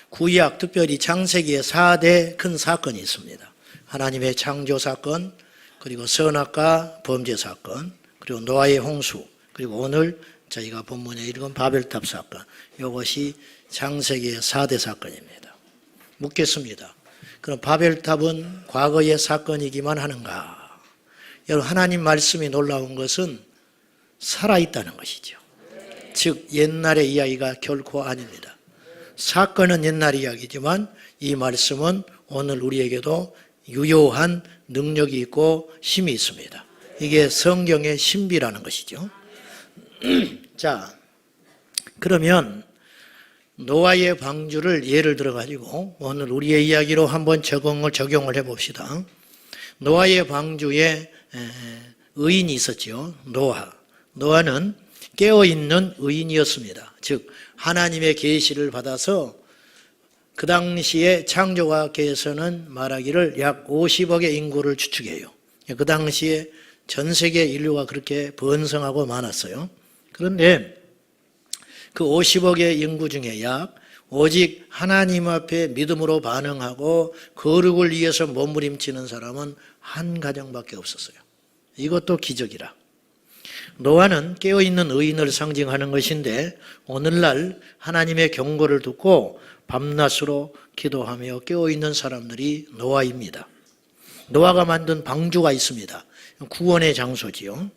구약 특별히 창세기에 4대 큰 사건이 있습니다. 하나님의 창조 사건, 그리고 선악과 범죄 사건, 그리고 노아의 홍수, 그리고 오늘 저희가 본문에 읽은 바벨탑 사건, 이것이 창세기의 4대 사건입니다. 묻겠습니다. 그럼 바벨탑은 과거의 사건이기만 하는가? 여러분, 하나님 말씀이 놀라운 것은 살아있다는 것이죠. 즉 옛날의 이야기가 결코 아닙니다. 사건은 옛날 이야기지만 이 말씀은 오늘 우리에게도 유효한 능력이 있고 힘이 있습니다. 이게 성경의 신비라는 것이죠. 자, 그러면 노아의 방주를 예를 들어가지고 오늘 우리의 이야기로 한번 적용을 해봅시다. 노아의 방주에 의인이 있었죠. 노아는 깨어있는 의인이었습니다. 즉 하나님의 계시를 받아서 그 당시에 창조과학계에서는 말하기를 약 50억의 인구를 추측해요. 그 당시에 전 세계 인류가 그렇게 번성하고 많았어요. 그런데 그 50억의 인구 중에 오직 하나님 앞에 믿음으로 반응하고 거룩을 위해서 몸부림치는 사람은 한 가정밖에 없었어요. 이것도 기적이라. 노아는 깨어있는 의인을 상징하는 것인데 오늘날 하나님의 경고를 듣고 밤낮으로 기도하며 깨어있는 사람들이 노아입니다. 노아가 만든 방주가 있습니다. 구원의 장소지요.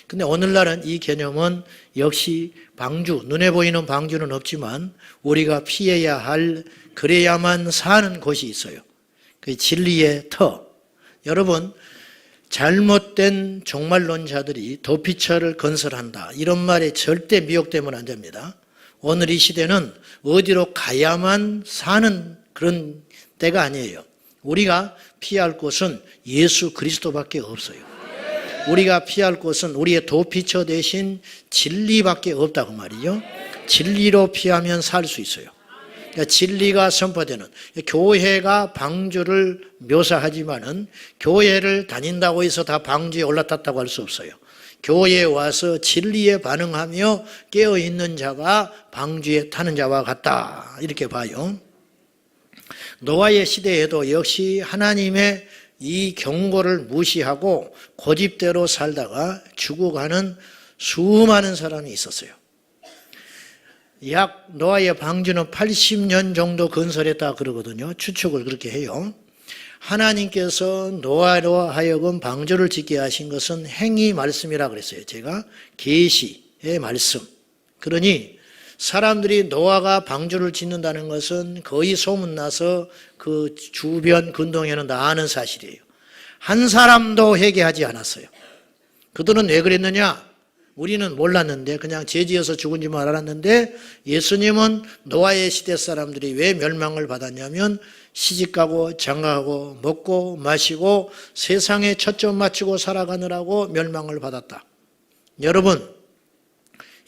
근데 오늘날은 이 개념은 역시 방주, 눈에 보이는 방주는 없지만 우리가 피해야 할, 그래야만 사는 곳이 있어요. 그 진리의 터. 여러분, 잘못된 종말론자들이 도피처를 건설한다, 이런 말에 절대 미혹되면 안 됩니다. 오늘 이 시대는 어디로 가야만 사는 그런 때가 아니에요. 우리가 피할 곳은 예수 그리스도밖에 없어요. 우리가 피할 곳은 우리의 도피처 대신 진리밖에 없다고 말이죠. 진리로 피하면 살 수 있어요. 그러니까 진리가 선포되는, 교회가 방주를 묘사하지만은 교회를 다닌다고 해서 다 방주에 올라탔다고 할 수 없어요. 교회에 와서 진리에 반응하며 깨어있는 자가 방주에 타는 자와 같다, 이렇게 봐요. 노아의 시대에도 역시 하나님의 이 경고를 무시하고 고집대로 살다가 죽어가는 수많은 사람이 있었어요. 약 노아의 방주는 80년 정도 건설했다 그러거든요. 추측을 그렇게 해요. 하나님께서 노아로 하여금 방주를 짓게 하신 것은 행위 말씀이라 그랬어요. 제가 계시의 말씀. 그러니 사람들이 노아가 방주를 짓는다는 것은 거의 소문나서 그 주변 근동에는 다 아는 사실이에요. 한 사람도 회개하지 않았어요. 그들은 왜 그랬느냐? 우리는 몰랐는데 그냥 죄지어서 죽은 줄만 알았는데, 예수님은 노아의 시대 사람들이 왜 멸망을 받았냐면 시집가고 장가가고 먹고 마시고 세상에 초점 맞추고 살아가느라고 멸망을 받았다. 여러분,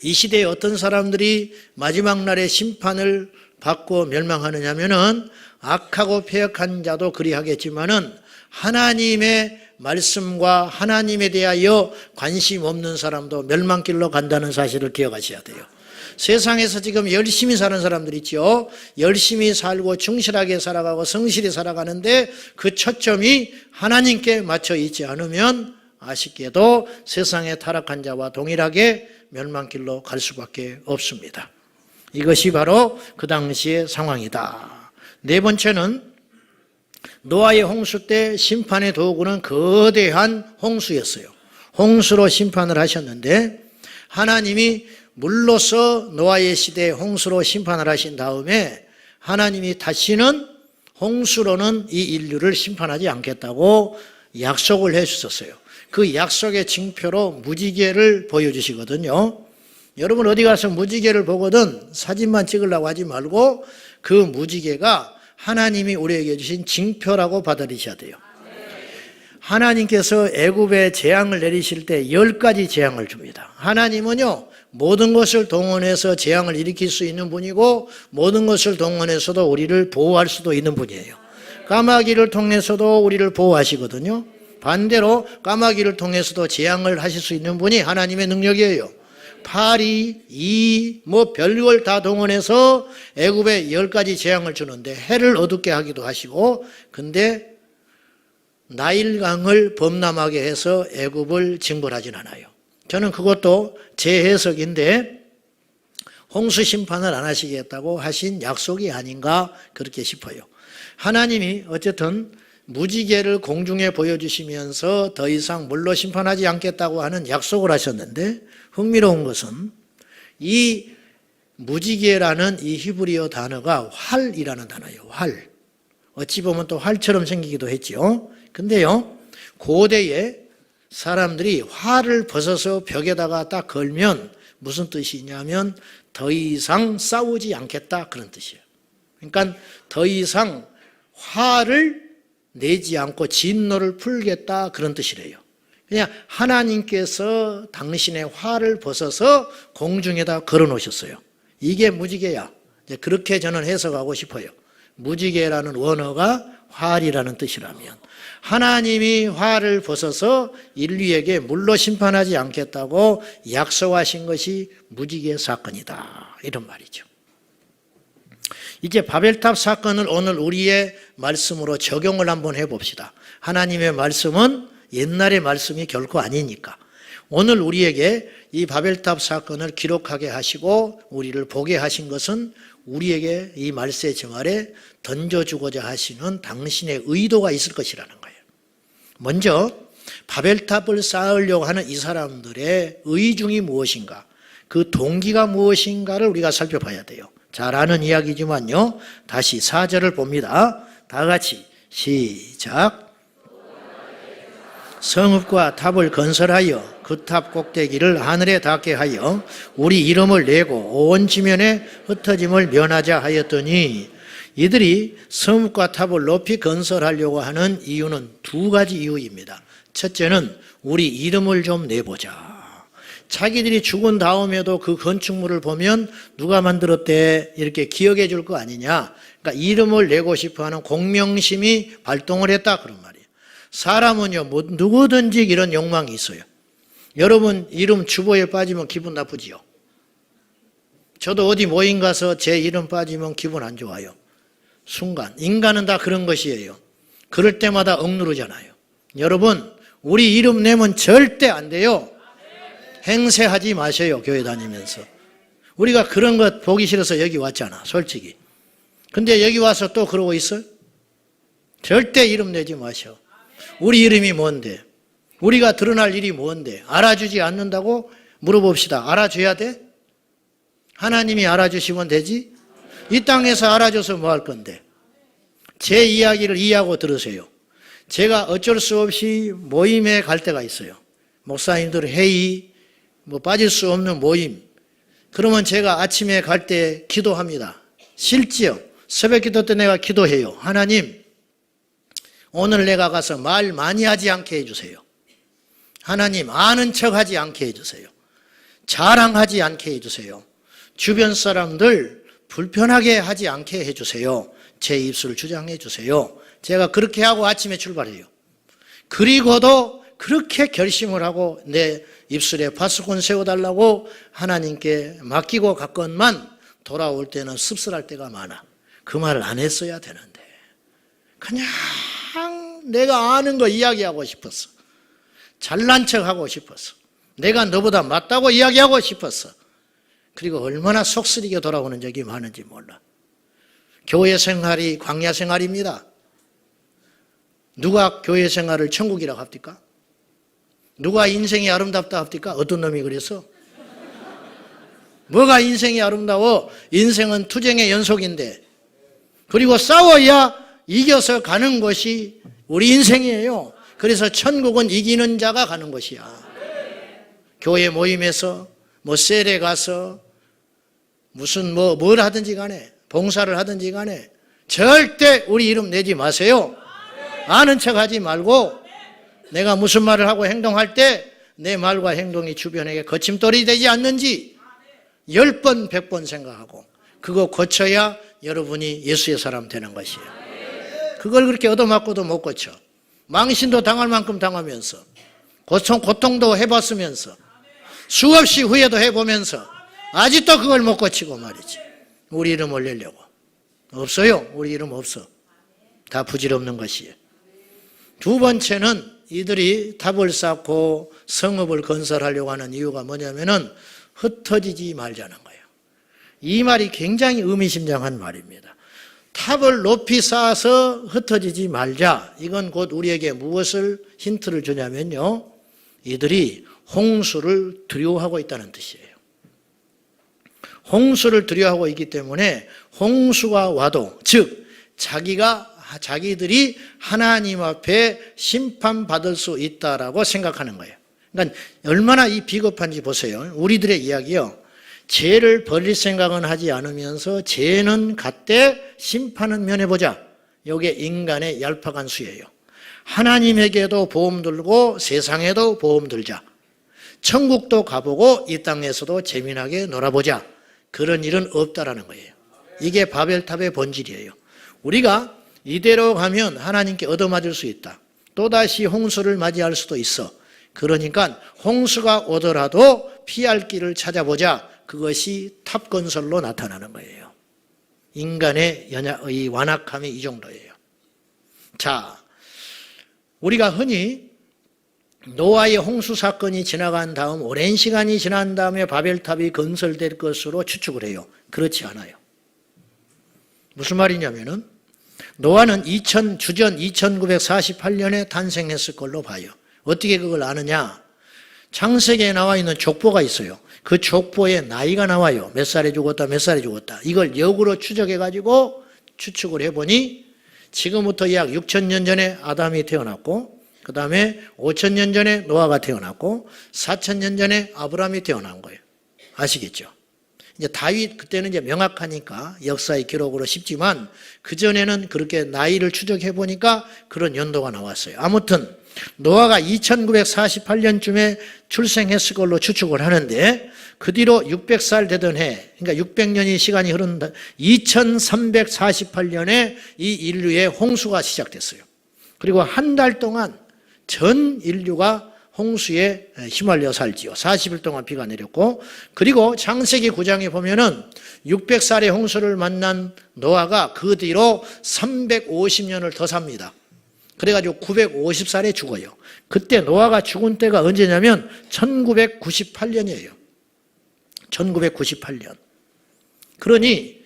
이 시대에 어떤 사람들이 마지막 날에 심판을 받고 멸망하느냐면은 악하고 패역한 자도 그리하겠지만은 하나님의 말씀과 하나님에 대하여 관심 없는 사람도 멸망길로 간다는 사실을 기억하셔야 돼요. 세상에서 지금 열심히 사는 사람들 있죠. 열심히 살고 충실하게 살아가고 성실히 살아가는데 그 초점이 하나님께 맞춰 있지 않으면 아쉽게도 세상의 타락한 자와 동일하게 멸망길로 갈 수밖에 없습니다. 이것이 바로 그 당시의 상황이다. 네 번째는 노아의 홍수 때 심판의 도구는 거대한 홍수였어요. 홍수로 심판을 하셨는데 하나님이 물로서 노아의 시대에 홍수로 심판을 하신 다음에 하나님이 다시는 홍수로는 이 인류를 심판하지 않겠다고 약속을 해 주셨어요. 그 약속의 징표로 무지개를 보여주시거든요. 여러분 어디 가서 무지개를 보거든 사진만 찍으려고 하지 말고 그 무지개가 하나님이 우리에게 주신 징표라고 받아들이셔야 돼요. 하나님께서 애굽에 재앙을 내리실 때 10가지 재앙을 줍니다. 하나님은요 모든 것을 동원해서 재앙을 일으킬 수 있는 분이고 모든 것을 동원해서도 우리를 보호할 수도 있는 분이에요. 까마귀를 통해서도 우리를 보호하시거든요. 반대로 까마귀를 통해서도 재앙을 하실 수 있는 분이 하나님의 능력이에요. 파리, 이, 뭐 별걸 다 동원해서 애굽에 10가지 재앙을 주는데 해를 어둡게 하기도 하시고, 근데 나일강을 범람하게 해서 애굽을 징벌하진 않아요. 저는 그것도 제 해석인데 홍수 심판을 안 하시겠다고 하신 약속이 아닌가 그렇게 싶어요. 하나님이 어쨌든 무지개를 공중에 보여주시면서 더 이상 물로 심판하지 않겠다고 하는 약속을 하셨는데, 흥미로운 것은 이 무지개라는 이 히브리어 단어가 활이라는 단어예요. 활. 어찌 보면 또 활처럼 생기기도 했죠. 근데요, 고대에 사람들이 활을 벗어서 벽에다가 딱 걸면 무슨 뜻이냐면 더 이상 싸우지 않겠다 그런 뜻이에요. 그러니까 더 이상 화를 내지 않고 진노를 풀겠다 그런 뜻이래요. 그냥 하나님께서 당신의 화를 벗어서 공중에다 걸어 놓으셨어요. 이게 무지개야. 그렇게 저는 해석하고 싶어요. 무지개라는 원어가 활이라는 뜻이라면 하나님이 화를 벗어서 인류에게 물로 심판하지 않겠다고 약속하신 것이 무지개 사건이다, 이런 말이죠. 이제 바벨탑 사건을 오늘 우리의 말씀으로 적용을 한번 해봅시다. 하나님의 말씀은 옛날의 말씀이 결코 아니니까 오늘 우리에게 이 바벨탑 사건을 기록하게 하시고 우리를 보게 하신 것은 우리에게 이 말세 정알에 던져주고자 하시는 당신의 의도가 있을 것이라는 거예요. 먼저 바벨탑을 쌓으려고 하는 이 사람들의 의중이 무엇인가, 그 동기가 무엇인가를 우리가 살펴봐야 돼요. 잘 아는 이야기지만요, 다시 4절을 봅니다. 다 같이 시작. 성읍과 탑을 건설하여 그 탑 꼭대기를 하늘에 닿게 하여 우리 이름을 내고 온 지면에 흩어짐을 면하자 하였더니, 이들이 성읍과 탑을 높이 건설하려고 하는 이유는 두 가지 이유입니다. 첫째는 우리 이름을 좀 내보자. 자기들이 죽은 다음에도 그 건축물을 보면 누가 만들었대 이렇게 기억해 줄 거 아니냐. 그러니까 이름을 내고 싶어하는 공명심이 발동을 했다 그런 말이에요. 사람은요, 뭐 누구든지 이런 욕망이 있어요. 여러분 이름 주보에 빠지면 기분 나쁘지요. 저도 어디 모임 가서 제 이름 빠지면 기분 안 좋아요. 순간 인간은 다 그런 것이에요. 그럴 때마다 억누르잖아요. 여러분 우리 이름 내면 절대 안 돼요. 행세하지 마세요. 교회 다니면서 우리가 그런 것 보기 싫어서 여기 왔잖아, 솔직히. 근데 여기 와서 또 그러고 있어요? 절대 이름 내지 마셔. 우리 이름이 뭔데? 우리가 드러날 일이 뭔데? 알아주지 않는다고? 물어봅시다. 알아줘야 돼? 하나님이 알아주시면 되지? 이 땅에서 알아줘서 뭐 할 건데? 제 이야기를 이해하고 들으세요. 제가 어쩔 수 없이 모임에 갈 때가 있어요. 목사님들 회의, 뭐 빠질 수 없는 모임. 그러면 제가 아침에 갈 때 기도합니다. 실지요. 새벽 기도 때 내가 기도해요. 하나님, 오늘 내가 가서 말 많이 하지 않게 해주세요. 하나님, 아는 척 하지 않게 해주세요. 자랑하지 않게 해주세요. 주변 사람들 불편하게 하지 않게 해주세요. 제 입술을 주장해 주세요. 제가 그렇게 하고 아침에 출발해요. 그리고도 그렇게 결심을 하고 내 입술에 파수꾼 세워달라고 하나님께 맡기고 갔건만 돌아올 때는 씁쓸할 때가 많아. 그 말을 안 했어야 되는데 그냥 내가 아는 거 이야기하고 싶었어. 잘난 척하고 싶었어. 내가 너보다 맞다고 이야기하고 싶었어. 그리고 얼마나 속쓰리게 돌아오는 적이 많은지 몰라. 교회 생활이 광야 생활입니다. 누가 교회 생활을 천국이라고 합니까? 누가 인생이 아름답다 합니까? 어떤 놈이 그래서? 뭐가 인생이 아름다워? 인생은 투쟁의 연속인데, 그리고 싸워야 이겨서 가는 것이 우리 인생이에요. 그래서 천국은 이기는 자가 가는 것이야. 교회 모임에서 뭐 셀에 가서 무슨 뭘 하든지 간에, 봉사를 하든지 간에 절대 우리 이름 내지 마세요. 아는 척 하지 말고 내가 무슨 말을 하고 행동할 때 내 말과 행동이 주변에게 거침돌이 되지 않는지 10번, 100번 생각하고 그거 고쳐야 여러분이 예수의 사람 되는 것이에요. 그걸 그렇게 얻어맞고도 못 고쳐. 망신도 당할 만큼 당하면서 고통도 해봤으면서 수없이 후회도 해보면서 아직도 그걸 못 고치고 말이지. 우리 이름 올리려고. 없어요. 우리 이름 없어. 다 부질없는 것이에요. 두 번째는 이들이 탑을 쌓고 성읍을 건설하려고 하는 이유가 뭐냐면은 흩어지지 말자는 거예요. 이 말이 굉장히 의미심장한 말입니다. 탑을 높이 쌓아서 흩어지지 말자. 이건 곧 우리에게 무엇을 힌트를 주냐면요. 이들이 홍수를 두려워하고 있다는 뜻이에요. 홍수를 두려워하고 있기 때문에 홍수가 와도, 즉 자기들이 하나님 앞에 심판받을 수 있다라고 생각하는 거예요. 그러니까 얼마나 이 비겁한지 보세요. 우리들의 이야기요. 죄를 벌릴 생각은 하지 않으면서 죄는 갖되 심판은 면해보자. 이게 인간의 얄팍한 수예요. 하나님에게도 보험 들고 세상에도 보험 들자. 천국도 가보고 이 땅에서도 재미나게 놀아보자. 그런 일은 없다라는 거예요. 이게 바벨탑의 본질이에요. 우리가 이대로 가면 하나님께 얻어맞을 수 있다. 또다시 홍수를 맞이할 수도 있어. 그러니까 홍수가 오더라도 피할 길을 찾아보자. 그것이 탑 건설로 나타나는 거예요. 인간의 이 완악함이 이 정도예요. 자, 우리가 흔히 노아의 홍수 사건이 지나간 다음 오랜 시간이 지난 다음에 바벨탑이 건설될 것으로 추측을 해요. 그렇지 않아요. 무슨 말이냐면은 노아는 주전 2948년에 탄생했을 걸로 봐요. 어떻게 그걸 아느냐? 창세기에 나와 있는 족보가 있어요. 그 족보에 나이가 나와요. 몇 살에 죽었다, 몇 살에 죽었다. 이걸 역으로 추적해가지고 추측을 해보니 지금부터 약 6,000년 전에 아담이 태어났고, 그 다음에 5,000년 전에 노아가 태어났고, 4,000년 전에 아브라함이 태어난 거예요. 아시겠죠? 이제 다윗, 그때는 이제 명확하니까 역사의 기록으로 쉽지만, 그전에는 그렇게 나이를 추적해보니까 그런 연도가 나왔어요. 아무튼, 노아가 2948년쯤에 출생했을 걸로 추측을 하는데, 그 뒤로 600살 되던 해, 그러니까 600년이 시간이 흐른 2348년에 이 인류의 홍수가 시작됐어요. 그리고 한 달 동안 전 인류가 홍수에 휘말려 살지요. 40일 동안 비가 내렸고, 그리고 창세기 9장에 보면은 600살의 홍수를 만난 노아가 그 뒤로 350년을 더 삽니다. 그래가지고 950살에 죽어요. 그때 노아가 죽은 때가 언제냐면 1998년이에요. 1998년. 그러니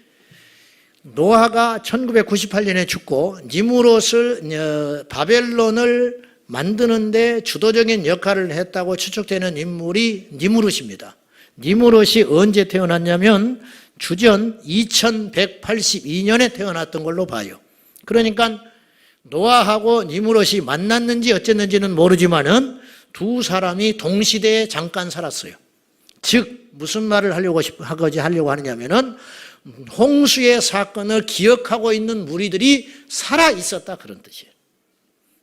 노아가 1998년에 죽고 니무롯을 바벨론을 만드는데 주도적인 역할을 했다고 추측되는 인물이 니무롯입니다. 니무롯이 언제 태어났냐면 주전 2182년에 태어났던 걸로 봐요. 그러니까 노아하고 니무롯이 만났는지 어쨌는지는 모르지만은 두 사람이 동시대에 잠깐 살았어요. 즉 무슨 말을 하려고 하느냐면은 홍수의 사건을 기억하고 있는 무리들이 살아 있었다 그런 뜻이에요.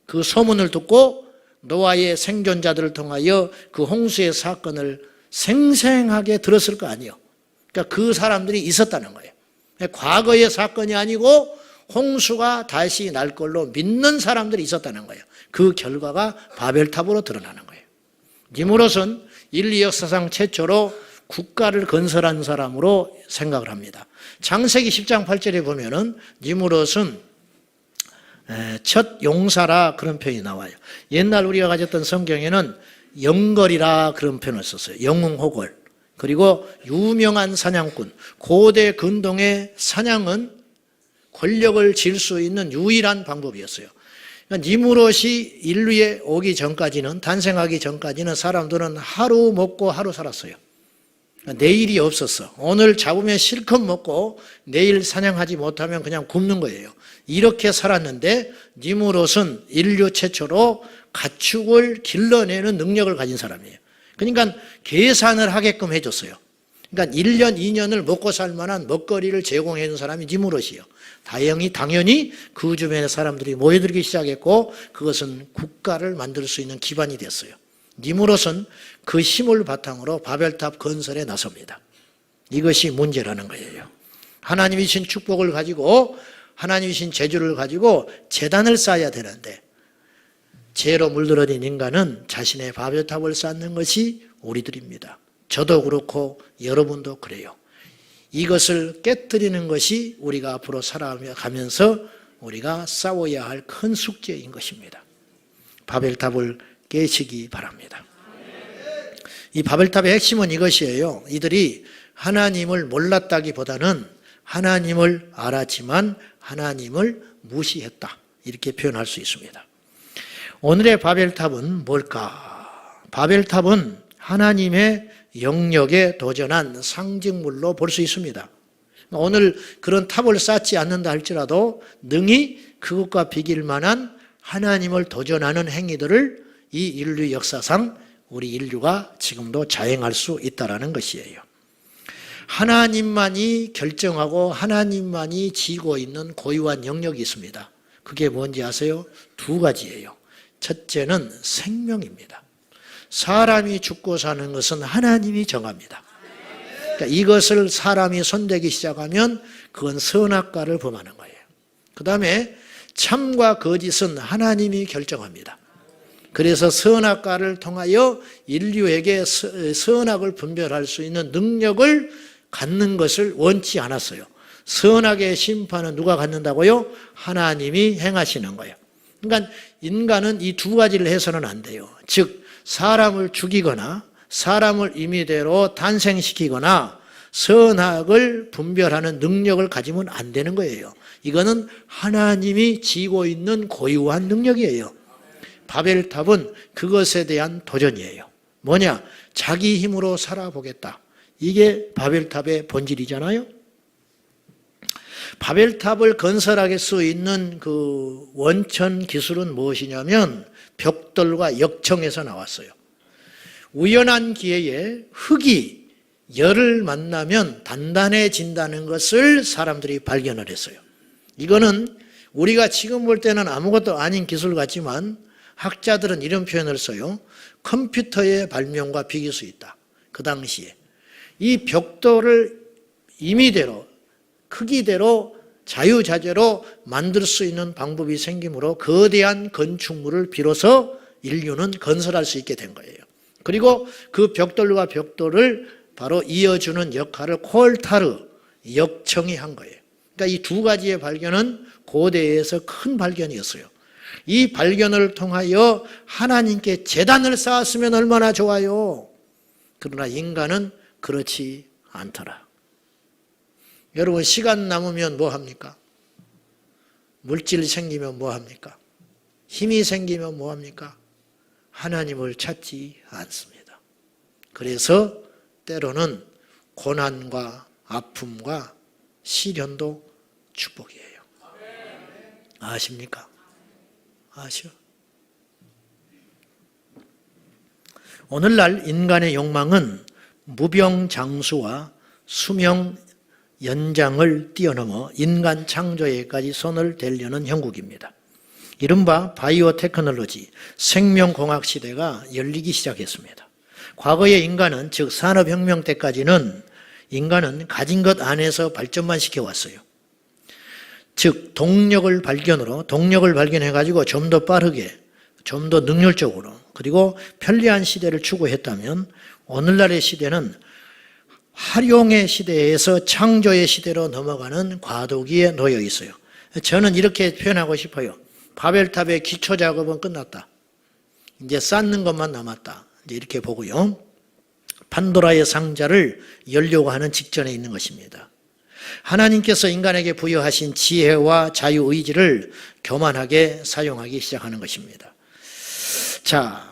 그 소문을 듣고 노아의 생존자들을 통하여 그 홍수의 사건을 생생하게 들었을 거 아니에요. 그러니까 그 사람들이 있었다는 거예요. 과거의 사건이 아니고 홍수가 다시 날 걸로 믿는 사람들이 있었다는 거예요. 그 결과가 바벨탑으로 드러나는 거예요. 니무롯은 인류 역사상 최초로 국가를 건설한 사람으로 생각을 합니다. 창세기 10장 8절에 보면은 니무롯은 첫 용사라 그런 표현이 나와요. 옛날 우리가 가졌던 성경에는 영걸이라 그런 표현을 썼어요. 영웅호걸. 그리고 유명한 사냥꾼. 고대 근동의 사냥은 권력을 질 수 있는 유일한 방법이었어요. 그러니까 니무롯이 인류에 오기 전까지는, 탄생하기 전까지는 사람들은 하루 먹고 하루 살았어요. 그러니까 내일이 없었어. 오늘 잡으면 실컷 먹고 내일 사냥하지 못하면 그냥 굶는 거예요. 이렇게 살았는데 니무롯은 인류 최초로 가축을 길러내는 능력을 가진 사람이에요. 그러니까 계산을 하게끔 해줬어요. 그러니까 1년, 2년을 먹고 살 만한 먹거리를 제공해 준 사람이 니무롯이에요. 당연히 그 주변의 사람들이 모여들기 시작했고 그것은 국가를 만들 수 있는 기반이 됐어요. 니무롯은 그 힘을 바탕으로 바벨탑 건설에 나섭니다. 이것이 문제라는 거예요. 하나님이 주신 축복을 가지고, 하나님이 주신 재주를 가지고 제단을 쌓아야 되는데 죄로 물들어진 인간은 자신의 바벨탑을 쌓는 것이 우리들입니다. 저도 그렇고 여러분도 그래요. 이것을 깨뜨리는 것이 우리가 앞으로 살아가면서 우리가 싸워야 할 큰 숙제인 것입니다. 바벨탑을 깨시기 바랍니다. 이 바벨탑의 핵심은 이것이에요. 이들이 하나님을 몰랐다기보다는 하나님을 알았지만 하나님을 무시했다. 이렇게 표현할 수 있습니다. 오늘의 바벨탑은 뭘까? 바벨탑은 하나님의 영역에 도전한 상징물로 볼 수 있습니다. 오늘 그런 탑을 쌓지 않는다 할지라도 능히 그것과 비길 만한 하나님을 도전하는 행위들을 이 인류 역사상 우리 인류가 지금도 자행할 수 있다는 것이에요. 하나님만이 결정하고 하나님만이 지고 있는 고유한 영역이 있습니다. 그게 뭔지 아세요? 두 가지예요. 첫째는 생명입니다. 사람이 죽고 사는 것은 하나님이 정합니다. 그러니까 이것을 사람이 손대기 시작하면 그건 선악과를 범하는 거예요. 그 다음에 참과 거짓은 하나님이 결정합니다. 그래서 선악과를 통하여 인류에게 선악을 분별할 수 있는 능력을 갖는 것을 원치 않았어요. 선악의 심판은 누가 갖는다고요? 하나님이 행하시는 거예요. 그러니까 인간은 이 두 가지를 해서는 안 돼요. 즉 사람을 죽이거나 사람을 임의대로 탄생시키거나 선악을 분별하는 능력을 가지면 안 되는 거예요. 이거는 하나님이 지고 있는 고유한 능력이에요. 바벨탑은 그것에 대한 도전이에요. 뭐냐? 자기 힘으로 살아보겠다. 이게 바벨탑의 본질이잖아요. 바벨탑을 건설할 수 있는 그 원천 기술은 무엇이냐면 벽돌과 역청에서 나왔어요. 우연한 기회에 흙이 열을 만나면 단단해진다는 것을 사람들이 발견을 했어요. 이거는 우리가 지금 볼 때는 아무것도 아닌 기술 같지만 학자들은 이런 표현을 써요. 컴퓨터의 발명과 비교할 수 있다. 그 당시에 이 벽돌을 임의대로 크기대로 자유자재로 만들 수 있는 방법이 생기므로 거대한 건축물을 비로소 인류는 건설할 수 있게 된 거예요. 그리고 그 벽돌과 벽돌을 바로 이어주는 역할을 콜타르, 역청이 한 거예요. 그러니까 이 두 가지의 발견은 고대에서 큰 발견이었어요. 이 발견을 통하여 하나님께 제단을 쌓았으면 얼마나 좋아요. 그러나 인간은 그렇지 않더라. 여러분 시간 남으면 뭐 합니까? 물질 생기면 뭐 합니까? 힘이 생기면 뭐 합니까? 하나님을 찾지 않습니다. 그래서 때로는 고난과 아픔과 시련도 축복이에요. 아십니까? 아시오? 오늘날 인간의 욕망은 무병장수와 수명 연장을 뛰어넘어 인간 창조에까지 손을 대려는 형국입니다. 이른바 바이오 테크놀로지, 생명공학 시대가 열리기 시작했습니다. 과거의 인간은, 즉 산업혁명 때까지는 인간은 가진 것 안에서 발전만 시켜왔어요. 즉 동력을 발견해가지고 좀 더 빠르게, 좀 더 능률적으로, 그리고 편리한 시대를 추구했다면 오늘날의 시대는 활용의 시대에서 창조의 시대로 넘어가는 과도기에 놓여 있어요. 저는 이렇게 표현하고 싶어요. 바벨탑의 기초 작업은 끝났다. 이제 쌓는 것만 남았다. 이제 이렇게 보고요. 판도라의 상자를 열려고 하는 직전에 있는 것입니다. 하나님께서 인간에게 부여하신 지혜와 자유의지를 교만하게 사용하기 시작하는 것입니다. 자,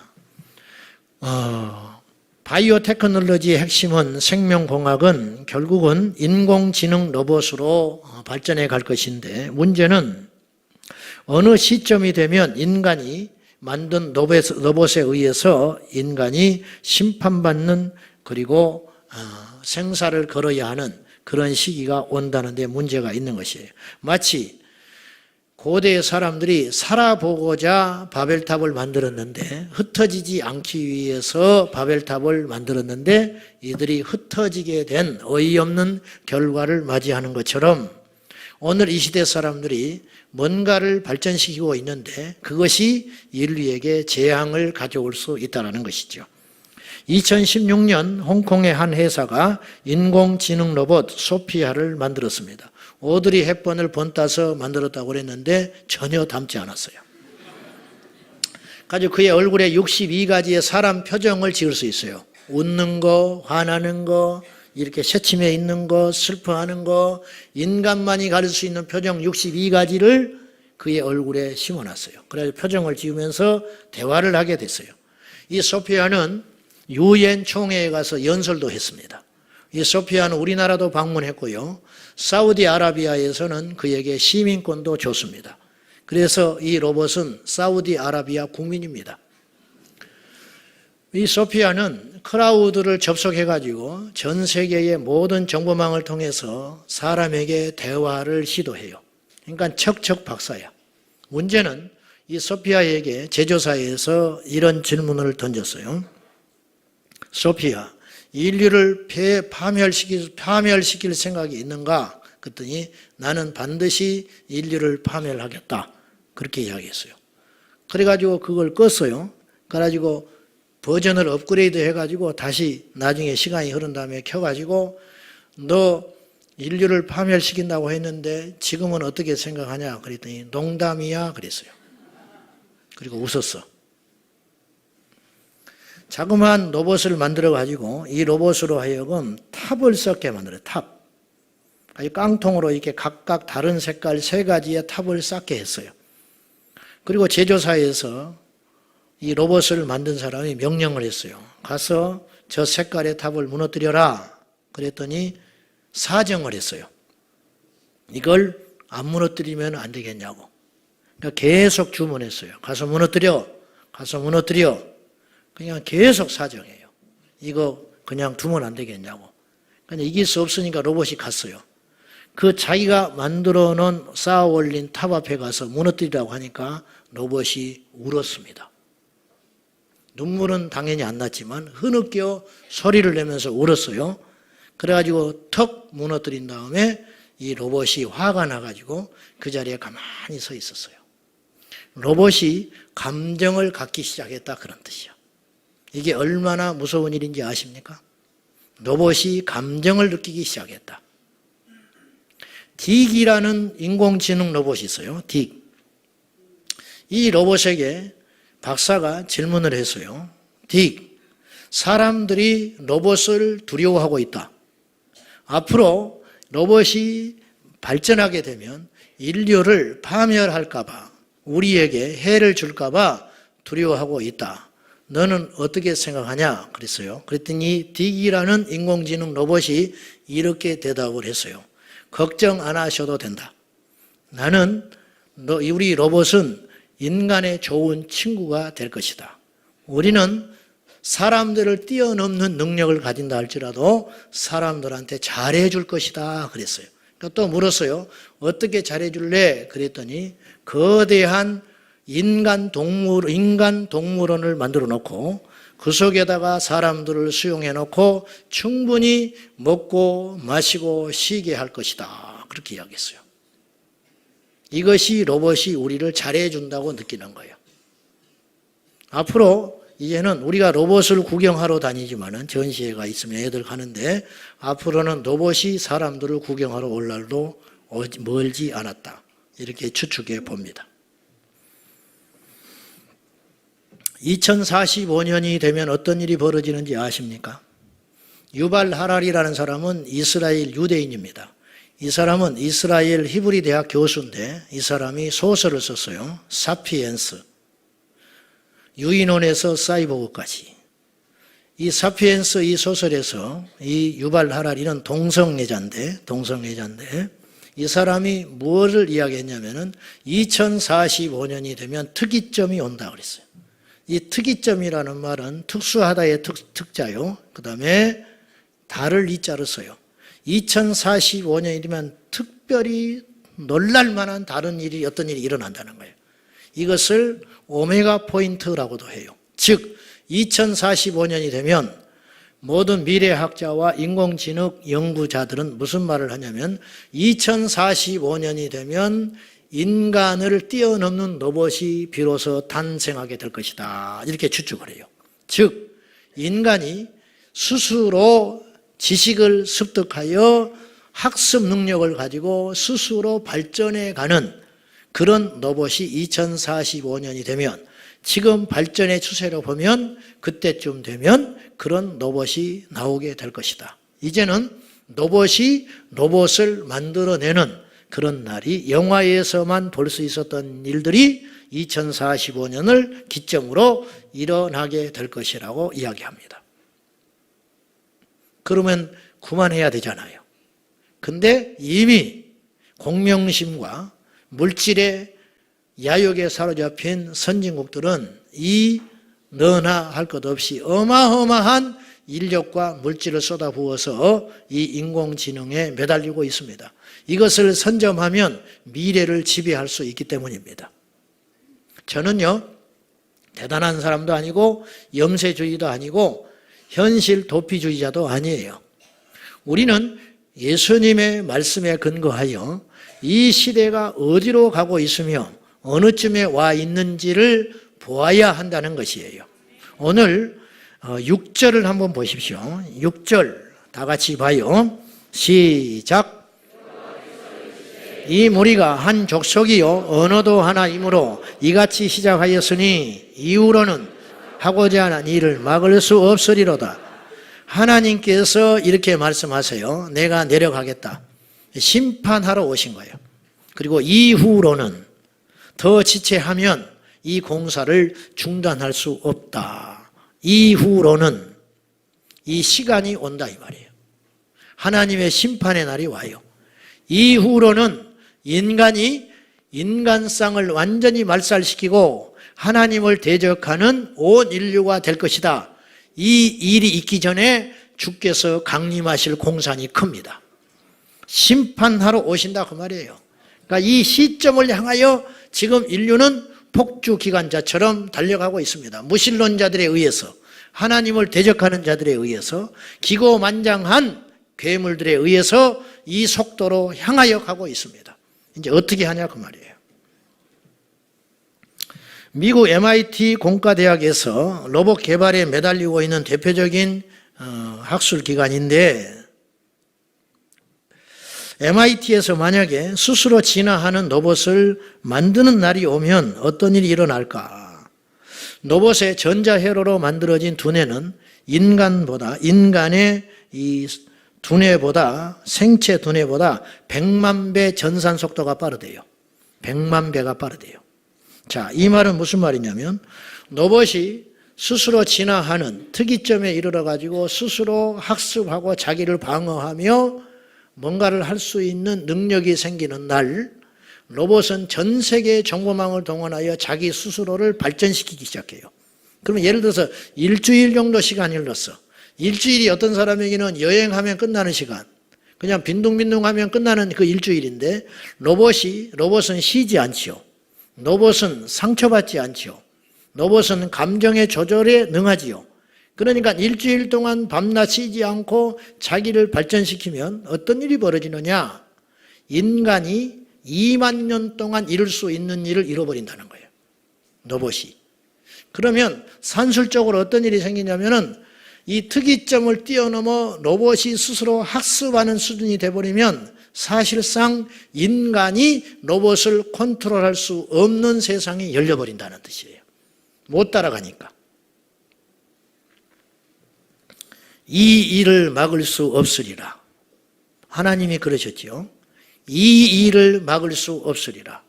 바이오 테크놀로지의 핵심은 생명공학은 결국은 인공지능 로봇으로 발전해 갈 것인데 문제는 어느 시점이 되면 인간이 만든 로봇에 의해서 인간이 심판받는 그리고 생사를 걸어야 하는 그런 시기가 온다는 데 문제가 있는 것이에요. 마치 고대의 사람들이 살아보고자 바벨탑을 만들었는데 흩어지지 않기 위해서 바벨탑을 만들었는데 이들이 흩어지게 된 어이없는 결과를 맞이하는 것처럼 오늘 이 시대 사람들이 뭔가를 발전시키고 있는데 그것이 인류에게 재앙을 가져올 수 있다는 것이죠. 2016년 홍콩의 한 회사가 인공지능 로봇 소피아를 만들었습니다. 오드리 헵번을 본따서 만들었다고 그랬는데 전혀 닮지 않았어요. 가지고 그의 얼굴에 62가지의 사람 표정을 지을 수 있어요. 웃는 거, 화나는 거, 이렇게 새침해 있는 거, 슬퍼하는 거, 인간만이 가릴 수 있는 표정 62가지를 그의 얼굴에 심어놨어요. 그래서 표정을 지으면서 대화를 하게 됐어요. 이 소피아는 유엔 총회에 가서 연설도 했습니다. 이 소피아는 우리나라도 방문했고요. 사우디아라비아에서는 그에게 시민권도 줬습니다. 그래서 이 로봇은 사우디아라비아 국민입니다. 이 소피아는 클라우드를 접속해가지고 전 세계의 모든 정보망을 통해서 사람에게 대화를 시도해요. 그러니까 척척 박사야. 문제는 이 소피아에게 제조사에서 이런 질문을 던졌어요. 소피아, 인류를 파멸시킬 생각이 있는가? 그랬더니 나는 반드시 인류를 파멸하겠다. 그렇게 이야기했어요. 그래가지고 그걸 껐어요. 그래가지고 버전을 업그레이드 해가지고 다시 나중에 시간이 흐른 다음에 켜가지고 너 인류를 파멸시킨다고 했는데 지금은 어떻게 생각하냐? 그랬더니 농담이야 그랬어요. 그리고 웃었어. 자그마한 로봇을 만들어가지고 이 로봇으로 하여금 탑을 쌓게 만들어요. 탑. 아주 깡통으로 이렇게 각각 다른 색깔 3가지의 탑을 쌓게 했어요. 그리고 제조사에서 이 로봇을 만든 사람이 명령을 했어요. 가서 저 색깔의 탑을 무너뜨려라. 그랬더니 사정을 했어요. 이걸 안 무너뜨리면 안 되겠냐고. 그러니까 계속 주문했어요. 가서 무너뜨려. 가서 무너뜨려. 그냥 계속 사정해요. 이거 그냥 두면 안 되겠냐고. 그냥 이길 수 없으니까 로봇이 갔어요. 그 자기가 만들어 놓은 쌓아 올린 탑 앞에 가서 무너뜨리라고 하니까 로봇이 울었습니다. 눈물은 당연히 안 났지만 흐느껴 소리를 내면서 울었어요. 그래가지고 턱 무너뜨린 다음에 이 로봇이 화가 나가지고 그 자리에 가만히 서 있었어요. 로봇이 감정을 갖기 시작했다 그런 뜻이야. 이게 얼마나 무서운 일인지 아십니까? 로봇이 감정을 느끼기 시작했다. 딕이라는 인공지능 로봇이 있어요. 딕. 이 로봇에게 박사가 질문을 했어요. 딕, 사람들이 로봇을 두려워하고 있다. 앞으로 로봇이 발전하게 되면 인류를 파멸할까 봐, 우리에게 해를 줄까 봐 두려워하고 있다. 너는 어떻게 생각하냐? 그랬어요. 그랬더니 딕이라는 인공지능 로봇이 이렇게 대답을 했어요. 걱정 안 하셔도 된다. 우리 로봇은 인간의 좋은 친구가 될 것이다. 우리는 사람들을 뛰어넘는 능력을 가진다 할지라도 사람들한테 잘해줄 것이다 그랬어요. 그러니까 또 물었어요. 어떻게 잘해줄래? 그랬더니 거대한 인간 동물원을 만들어 놓고 그 속에다가 사람들을 수용해 놓고 충분히 먹고 마시고 쉬게 할 것이다. 그렇게 이야기했어요. 이것이 로봇이 우리를 잘해준다고 느끼는 거예요. 앞으로 이제는 우리가 로봇을 구경하러 다니지만은 전시회가 있으면 애들 가는데 앞으로는 로봇이 사람들을 구경하러 올 날도 멀지 않았다. 이렇게 추측해 봅니다. 2045년이 되면 어떤 일이 벌어지는지 아십니까? 유발 하라리라는 사람은 이스라엘 유대인입니다. 이 사람은 이스라엘 히브리 대학 교수인데 이 사람이 소설을 썼어요. 사피엔스. 유인원에서 사이보그까지. 이 사피엔스 이 소설에서 이 유발 하라리는 동성애자인데 이 사람이 무엇을 이야기했냐면은 2045년이 되면 특이점이 온다 그랬어요. 이 특이점이라는 말은 특수하다의 특자요. 그 다음에 달을 이자를 써요. 2045년이 되면 특별히 놀랄만한 어떤 일이 일어난다는 거예요. 이것을 오메가 포인트라고도 해요. 즉 2045년이 되면 모든 미래학자와 인공지능 연구자들은 무슨 말을 하냐면 2045년이 되면 인간을 뛰어넘는 로봇이 비로소 탄생하게 될 것이다. 이렇게 추측을 해요. 즉 인간이 스스로 지식을 습득하여 학습 능력을 가지고 스스로 발전해가는 그런 로봇이 2045년이 되면, 지금 발전의 추세로 보면 그때쯤 되면 그런 로봇이 나오게 될 것이다. 이제는 로봇이 로봇을 만들어내는 그런 날이, 영화에서만 볼 수 있었던 일들이 2045년을 기점으로 일어나게 될 것이라고 이야기합니다. 그러면 그만해야 되잖아요. 근데 이미 공명심과 물질의 야욕에 사로잡힌 선진국들은 이 너나 할 것 없이 어마어마한 인력과 물질을 쏟아부어서 이 인공지능에 매달리고 있습니다. 이것을 선점하면 미래를 지배할 수 있기 때문입니다. 저는요, 대단한 사람도 아니고 염세주의도 아니고 현실 도피주의자도 아니에요. 우리는 예수님의 말씀에 근거하여 이 시대가 어디로 가고 있으며 어느 쯤에 와 있는지를 보아야 한다는 것이에요. 오늘 6절을 한번 보십시오. 6절 다 같이 봐요. 시작. 이 무리가 한 족속이요 언어도 하나이므로 이같이 시작하였으니 이후로는 하고자 하는 일을 막을 수 없으리로다. 하나님께서 이렇게 말씀하세요. 내가 내려가겠다. 심판하러 오신 거예요. 그리고 이후로는 더 지체하면 이 공사를 중단할 수 없다. 이후로는 이 시간이 온다 이 말이에요. 하나님의 심판의 날이 와요. 이후로는 인간이 인간상을 완전히 말살시키고 하나님을 대적하는 온 인류가 될 것이다. 이 일이 있기 전에 주께서 강림하실 공산이 큽니다. 심판하러 오신다 그 말이에요. 그러니까 이 시점을 향하여 지금 인류는 폭주기관차처럼 달려가고 있습니다. 무신론자들에 의해서, 하나님을 대적하는 자들에 의해서, 기고만장한 괴물들에 의해서 이 속도로 향하여 가고 있습니다. 이제 어떻게 하냐 그 말이에요. 미국 MIT 공과대학에서 로봇 개발에 매달리고 있는 대표적인 학술기관인데, MIT에서 만약에 스스로 진화하는 로봇을 만드는 날이 오면 어떤 일이 일어날까? 로봇의 전자회로로 만들어진 두뇌는 인간의 이 두뇌보다, 생체 두뇌보다 100만 배 전산 속도가 빠르대요. 100만 배가 빠르대요. 자, 이 말은 무슨 말이냐면, 로봇이 스스로 진화하는 특이점에 이르러가지고 스스로 학습하고 자기를 방어하며 뭔가를 할 수 있는 능력이 생기는 날, 로봇은 전 세계의 정보망을 동원하여 자기 스스로를 발전시키기 시작해요. 그러면 예를 들어서 일주일 정도 시간이 흘렀어. 일주일이 어떤 사람에게는 여행하면 끝나는 시간, 그냥 빈둥빈둥하면 끝나는 그 일주일인데, 로봇은 쉬지 않지요. 로봇은 상처받지 않지요. 로봇은 감정의 조절에 능하지요. 그러니까 일주일 동안 밤낮 쉬지 않고 자기를 발전시키면 어떤 일이 벌어지느냐? 인간이 2만 년 동안 이룰 수 있는 일을 잃어버린다는 거예요. 로봇이. 그러면 산술적으로 어떤 일이 생기냐면은, 이 특이점을 뛰어넘어 로봇이 스스로 학습하는 수준이 돼버리면 사실상 인간이 로봇을 컨트롤할 수 없는 세상이 열려버린다는 뜻이에요. 못 따라가니까. 이 일을 막을 수 없으리라. 하나님이 그러셨지요. 이 일을 막을 수 없으리라.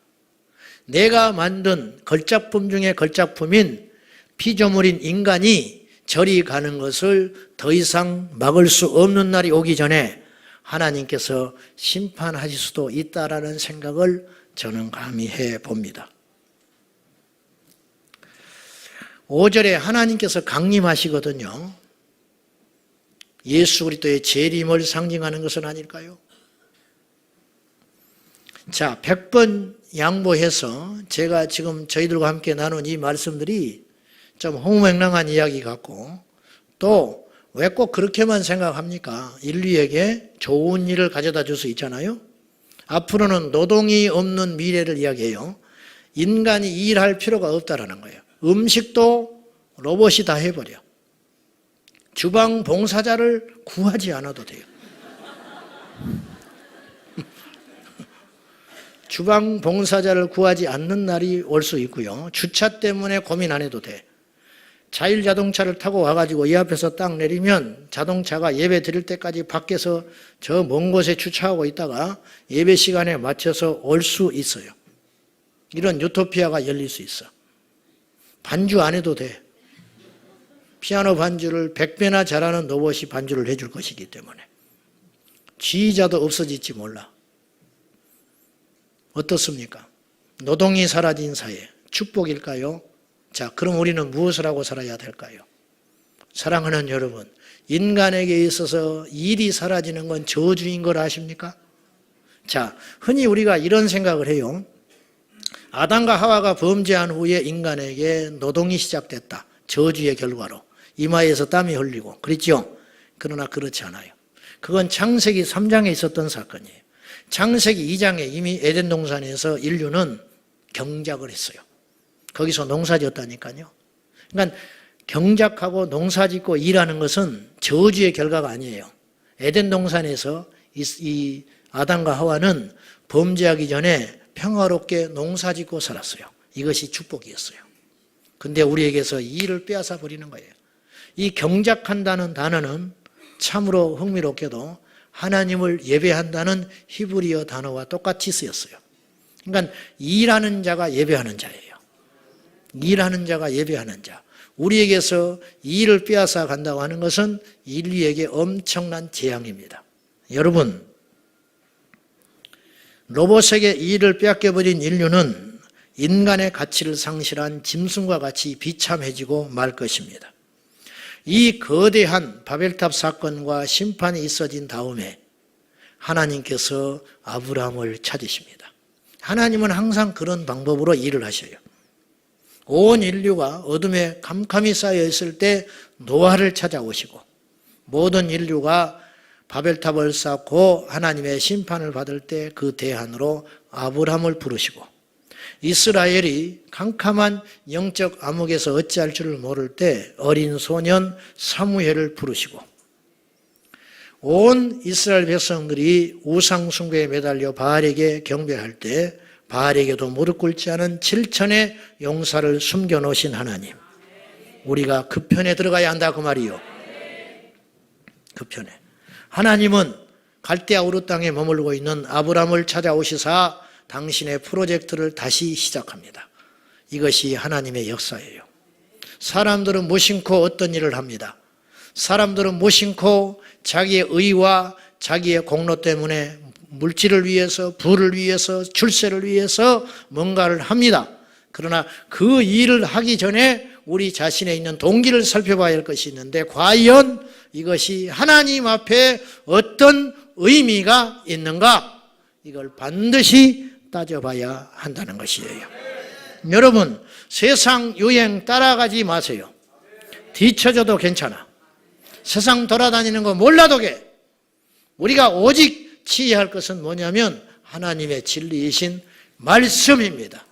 내가 만든 걸작품 중에 걸작품인 피조물인 인간이 저리 가는 것을 더 이상 막을 수 없는 날이 오기 전에 하나님께서 심판하실 수도 있다라는 생각을 저는 감히 해봅니다. 5절에 하나님께서 강림하시거든요. 예수 그리스도의 재림을 상징하는 것은 아닐까요? 자, 100번 양보해서 제가 지금 저희들과 함께 나눈 이 말씀들이 좀 허무맹랑한 이야기 같고, 또 왜 꼭 그렇게만 생각합니까? 인류에게 좋은 일을 가져다 줄 수 있잖아요. 앞으로는 노동이 없는 미래를 이야기해요. 인간이 일할 필요가 없다라는 거예요. 음식도 로봇이 다 해버려. 주방 봉사자를 구하지 않아도 돼요. 주방 봉사자를 구하지 않는 날이 올 수 있고요. 주차 때문에 고민 안 해도 돼. 자율 자동차를 타고 와가지고 이 앞에서 딱 내리면 자동차가 예배 드릴 때까지 밖에서 저 먼 곳에 주차하고 있다가 예배 시간에 맞춰서 올 수 있어요. 이런 유토피아가 열릴 수 있어. 반주 안 해도 돼. 피아노 반주를 100배나 잘하는 로봇이 반주를 해줄 것이기 때문에. 지휘자도 없어질지 몰라. 어떻습니까? 노동이 사라진 사회, 축복일까요? 자, 그럼 우리는 무엇을 하고 살아야 될까요? 사랑하는 여러분, 인간에게 있어서 일이 사라지는 건 저주인 걸 아십니까? 자, 흔히 우리가 이런 생각을 해요. 아담과 하와가 범죄한 후에 인간에게 노동이 시작됐다. 저주의 결과로. 이마에서 땀이 흘리고. 그랬죠? 그러나 그렇지 않아요. 그건 창세기 3장에 있었던 사건이에요. 창세기 2장에 이미 에덴 동산에서 인류는 경작을 했어요. 거기서 농사 지었다니까요. 그러니까 경작하고 농사 짓고 일하는 것은 저주의 결과가 아니에요. 에덴 동산에서 이 아담과 하와는 범죄하기 전에 평화롭게 농사 짓고 살았어요. 이것이 축복이었어요. 근데 우리에게서 이 일을 빼앗아 버리는 거예요. 이 경작한다는 단어는 참으로 흥미롭게도 하나님을 예배한다는 히브리어 단어와 똑같이 쓰였어요. 그러니까 일하는 자가 예배하는 자예요. 일하는 자가 예배하는 자. 우리에게서 이 일을 빼앗아 간다고 하는 것은 인류에게 엄청난 재앙입니다. 여러분, 로봇에게 이 일을 빼앗겨버린 인류는 인간의 가치를 상실한 짐승과 같이 비참해지고 말 것입니다. 이 거대한 바벨탑 사건과 심판이 있어진 다음에 하나님께서 아브라함을 찾으십니다. 하나님은 항상 그런 방법으로 일을 하셔요. 온 인류가 어둠에 캄캄이 쌓여 있을 때 노아를 찾아오시고, 모든 인류가 바벨탑을 쌓고 하나님의 심판을 받을 때 그 대안으로 아브라함을 부르시고, 이스라엘이 캄캄한 영적 암흑에서 어찌할 줄을 모를 때 어린 소년 사무엘을 부르시고, 온 이스라엘 백성들이 우상 숭배에 매달려 바알에게 경배할 때 바알에게도 무릎 꿇지 않은 7천의 용사를 숨겨놓으신 하나님, 우리가 그 편에 들어가야 한다 그 말이요. 그 편에. 하나님은 갈대아 우르 땅에 머물고 있는 아브라함을 찾아오시사 당신의 프로젝트를 다시 시작합니다. 이것이 하나님의 역사예요. 사람들은 무심코 어떤 일을 합니다. 사람들은 무심코 자기의 의와 자기의 공로 때문에 물질을 위해서, 부를 위해서, 출세를 위해서 뭔가를 합니다. 그러나 그 일을 하기 전에 우리 자신에 있는 동기를 살펴봐야 할 것이 있는데, 과연 이것이 하나님 앞에 어떤 의미가 있는가? 이걸 반드시 따져봐야 한다는 것이에요. 여러분, 세상 유행 따라가지 마세요. 뒤처져도 괜찮아. 세상 돌아다니는 거 몰라도 돼. 우리가 오직 지혜할 것은 뭐냐면 하나님의 진리이신 말씀입니다.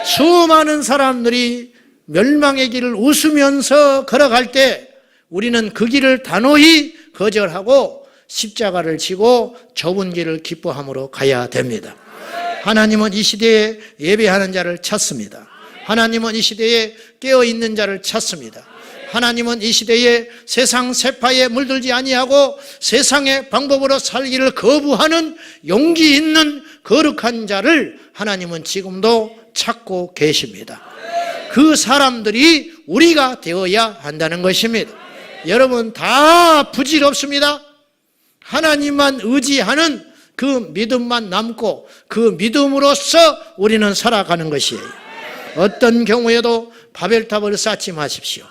수많은 사람들이 멸망의 길을 웃으면서 걸어갈 때 우리는 그 길을 단호히 거절하고 십자가를 지고 좁은 길을 기뻐함으로 가야 됩니다. 하나님은 이 시대에 예배하는 자를 찾습니다. 하나님은 이 시대에 깨어있는 자를 찾습니다. 하나님은 이 시대에 세상 세파에 물들지 아니하고 세상의 방법으로 살기를 거부하는 용기 있는 거룩한 자를 하나님은 지금도 찾고 계십니다. 그 사람들이 우리가 되어야 한다는 것입니다. 여러분, 다 부질없습니다. 하나님만 의지하는 그 믿음만 남고 그 믿음으로써 우리는 살아가는 것이에요. 어떤 경우에도 바벨탑을 쌓지 마십시오.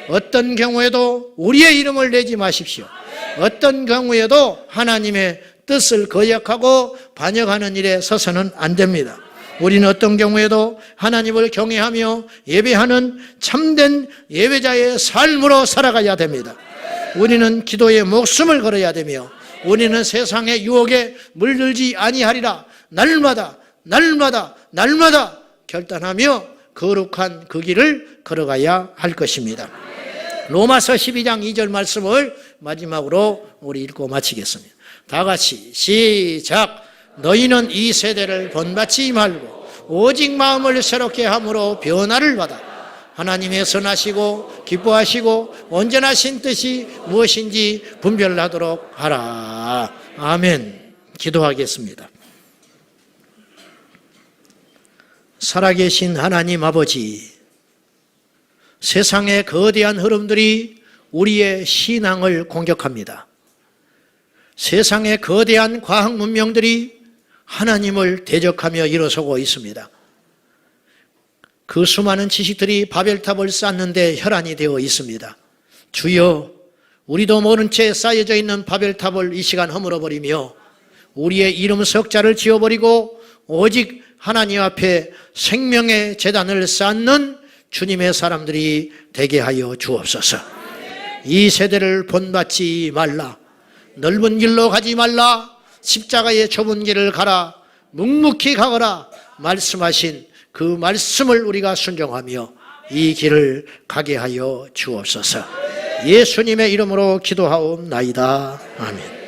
어떤 경우에도 우리의 이름을 내지 마십시오. 어떤 경우에도 하나님의 뜻을 거역하고 반역하는 일에 서서는 안 됩니다. 우리는 어떤 경우에도 하나님을 경외하며 예배하는 참된 예배자의 삶으로 살아가야 됩니다. 우리는 기도에 목숨을 걸어야 되며 우리는 세상의 유혹에 물들지 아니하리라 날마다 결단하며 거룩한 그 길을 걸어가야 할 것입니다. 로마서 12장 2절 말씀을 마지막으로 우리 읽고 마치겠습니다. 다 같이 시작. 너희는 이 세대를 본받지 말고 오직 마음을 새롭게 함으로 변화를 받아 하나님의 선하시고 기뻐하시고 온전하신 뜻이 무엇인지 분별하도록 하라. 아멘. 기도하겠습니다. 살아계신 하나님 아버지, 세상의 거대한 흐름들이 우리의 신앙을 공격합니다. 세상의 거대한 과학 문명들이 하나님을 대적하며 일어서고 있습니다. 그 수많은 지식들이 바벨탑을 쌓는데 혈안이 되어 있습니다. 주여, 우리도 모른 채 쌓여져 있는 바벨탑을 이 시간 허물어버리며 우리의 이름 석자를 지워버리고 오직 하나님 앞에 생명의 제단을 쌓는 주님의 사람들이 되게 하여 주옵소서. 이 세대를 본받지 말라. 넓은 길로 가지 말라. 십자가의 좁은 길을 가라. 묵묵히 가거라. 말씀하신 그 말씀을 우리가 순종하며 이 길을 가게 하여 주옵소서. 예수님의 이름으로 기도하옵나이다. 아멘.